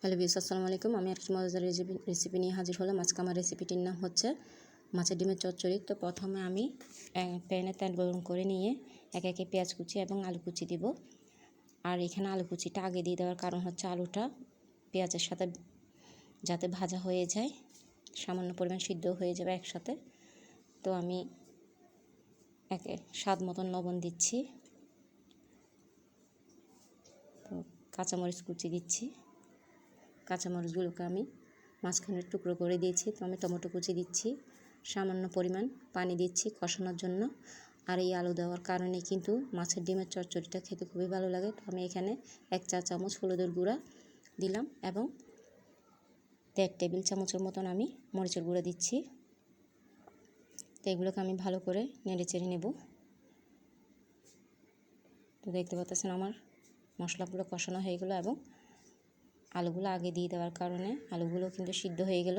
Hello viewers, আসসালামু আলাইকুম। আমি একটি মজাদার রেসিপি নিয়ে হাজির হলাম। আজকে আমার রেসিপিটির নাম হচ্ছে মাছের ডিমের চচ্চড়ি। তো প্রথমে আমি প্যানে তেল গরম করে নিয়ে একে একে পেঁয়াজ কুচি এবং আলু কুচি দিব। আর এখানে আলু কুচিটা আগে দিয়ে দেওয়ার কারণ হচ্ছে আলুটা পেঁয়াজের সাথে যাতে ভাজা হয়ে যায়, সামান্য পরিমাণ সিদ্ধ হয়ে যাবে একসাথে। তো আমি স্বাদ মতন লবণ দিচ্ছি, তো কাঁচামরিচ কুচি দিচ্ছি। কাঁচামরিচগুলোকে আমি মাঝখানে টুকরো করে দিয়েছি। তো আমি টমেটো কুচি দিচ্ছি, সামান্য পরিমাণ পানি দিচ্ছি কষানোর জন্য। আর এই আলু দেওয়ার কারণে কিন্তু মাছের ডিমের চচ্চড়িটা খেতে খুবই ভালো লাগে। তো আমি এখানে 1 চা চামচ হলুদের গুঁড়া দিলাম এবং 1.5 টেবিল চামচের মতন আমি মরিচের গুঁড়া দিচ্ছি। তো এগুলোকে আমি ভালো করে নেড়ে চেড়ে নেব। তো দেখতে পাচ্ছেন আমার মশলাগুলো কষানো হয়ে গেলো এবং আলুগুলো আগে দিয়ে দেওয়ার কারণে আলুগুলো কিন্তু সিদ্ধ হয়ে গেল।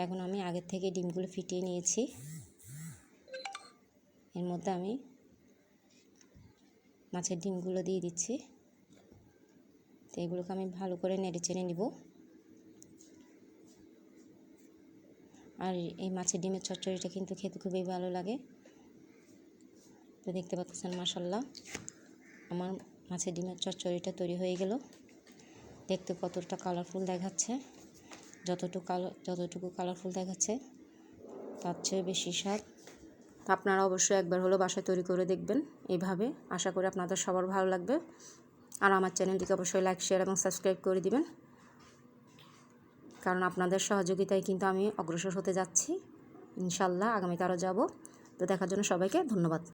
এখন আমি আগের থেকে ডিমগুলো ফিটিয়ে নিয়েছি। এর মধ্যে আমি মাছের ডিমগুলো দিয়ে দিচ্ছি। তো এগুলোকে আমি ভালো করে নেড়ে চেড়ে নিব। আর এই মাছের ডিমের চচ্চড়িটা কিন্তু খেতে খুবই ভালো লাগে। তো দেখতে পাচ্ছেন মাশাআল্লাহ আমার মাছের ডিমের চচ্চড়িটা তৈরি হয়ে গেল। দেখতে কতটা কালারফুল দেখাচ্ছে, যতটুকু কালারফুল দেখাচ্ছে তার চেয়ে বেশি স্বাদ। আপনারা অবশ্যই একবার হলো বাসায় তৈরি করে দেখবেন এইভাবে। আশা করি আপনাদের সবার ভালো লাগবে। আর আমার চ্যানেলটিকে অবশ্যই লাইক, শেয়ার এবং সাবস্ক্রাইব করে দিবেন, কারণ আপনাদের সহযোগিতায় কিন্তু আমি অগ্রসর হতে যাচ্ছি। ইনশাআল্লাহ আগামীতে আরও যাব। তো দেখার জন্য সবাইকে ধন্যবাদ।